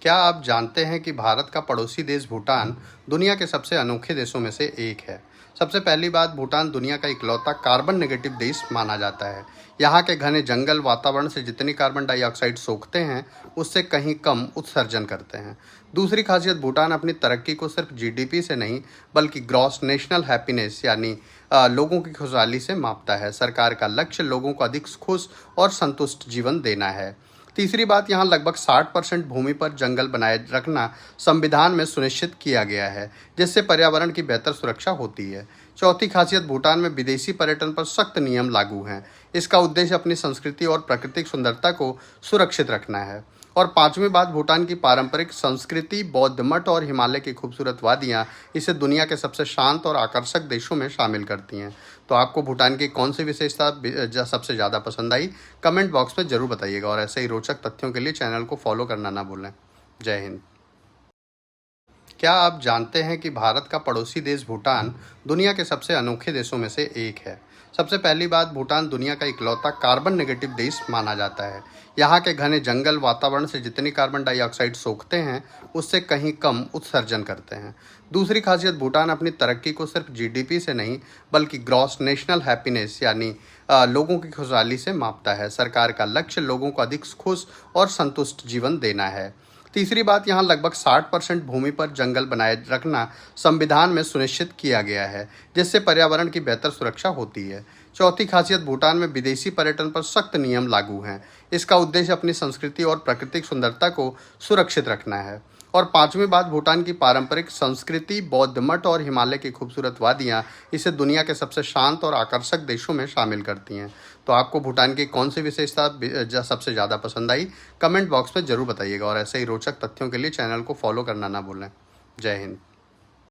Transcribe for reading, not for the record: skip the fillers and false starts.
क्या आप जानते हैं कि भारत का पड़ोसी देश भूटान दुनिया के सबसे अनोखे देशों में से एक है। सबसे पहली बात, भूटान दुनिया का इकलौता कार्बन नेगेटिव देश माना जाता है। यहाँ के घने जंगल वातावरण से जितनी कार्बन डाइऑक्साइड सोखते हैं, उससे कहीं कम उत्सर्जन करते हैं। दूसरी खासियत, भूटान अपनी तरक्की को सिर्फ जीडीपी से नहीं बल्कि ग्रॉस नेशनल हैप्पीनेस यानी लोगों की खुशहाली से मापता है। सरकार का लक्ष्य लोगों को अधिक खुश और संतुष्ट जीवन देना है। तीसरी बात, यहाँ लगभग 60% भूमि पर जंगल बनाए रखना संविधान में सुनिश्चित किया गया है, जिससे पर्यावरण की बेहतर सुरक्षा होती है। चौथी खासियत, भूटान में विदेशी पर्यटन पर सख्त नियम लागू हैं। इसका उद्देश्य अपनी संस्कृति और प्राकृतिक सुंदरता को सुरक्षित रखना है। और पांचवी बात, भूटान की पारंपरिक संस्कृति, बौद्ध मठ और हिमालय की खूबसूरत वादियाँ इसे दुनिया के सबसे शांत और आकर्षक देशों में शामिल करती हैं। तो आपको भूटान की कौन सी विशेषता सबसे ज़्यादा पसंद आई, कमेंट बॉक्स में ज़रूर बताइएगा। और ऐसे ही रोचक तथ्यों के लिए चैनल को फॉलो करना ना भूलें। जय हिंद। क्या आप जानते हैं कि भारत का पड़ोसी देश भूटान दुनिया के सबसे अनोखे देशों में से एक है। सबसे पहली बात, भूटान दुनिया का इकलौता कार्बन नेगेटिव देश माना जाता है। यहाँ के घने जंगल वातावरण से जितनी कार्बन डाइऑक्साइड सोखते हैं, उससे कहीं कम उत्सर्जन करते हैं। दूसरी खासियत, भूटान अपनी तरक्की को सिर्फ जीडीपी से नहीं बल्कि ग्रॉस नेशनल हैप्पीनेस यानी लोगों की खुशहाली से मापता है। सरकार का लक्ष्य लोगों को अधिक खुश और संतुष्ट जीवन देना है। तीसरी बात, यहाँ लगभग 60% भूमि पर जंगल बनाए रखना संविधान में सुनिश्चित किया गया है, जिससे पर्यावरण की बेहतर सुरक्षा होती है। चौथी खासियत, भूटान में विदेशी पर्यटन पर सख्त नियम लागू हैं। इसका उद्देश्य अपनी संस्कृति और प्राकृतिक सुंदरता को सुरक्षित रखना है। और पांचवी बात, भूटान की पारंपरिक संस्कृति, बौद्ध मठ और हिमालय की खूबसूरत वादियाँ इसे दुनिया के सबसे शांत और आकर्षक देशों में शामिल करती हैं। तो आपको भूटान की कौन सी विशेषता सबसे ज़्यादा पसंद आई, कमेंट बॉक्स में ज़रूर बताइएगा। और ऐसे ही रोचक तथ्यों के लिए चैनल को फॉलो करना ना भूलें। जय हिंद।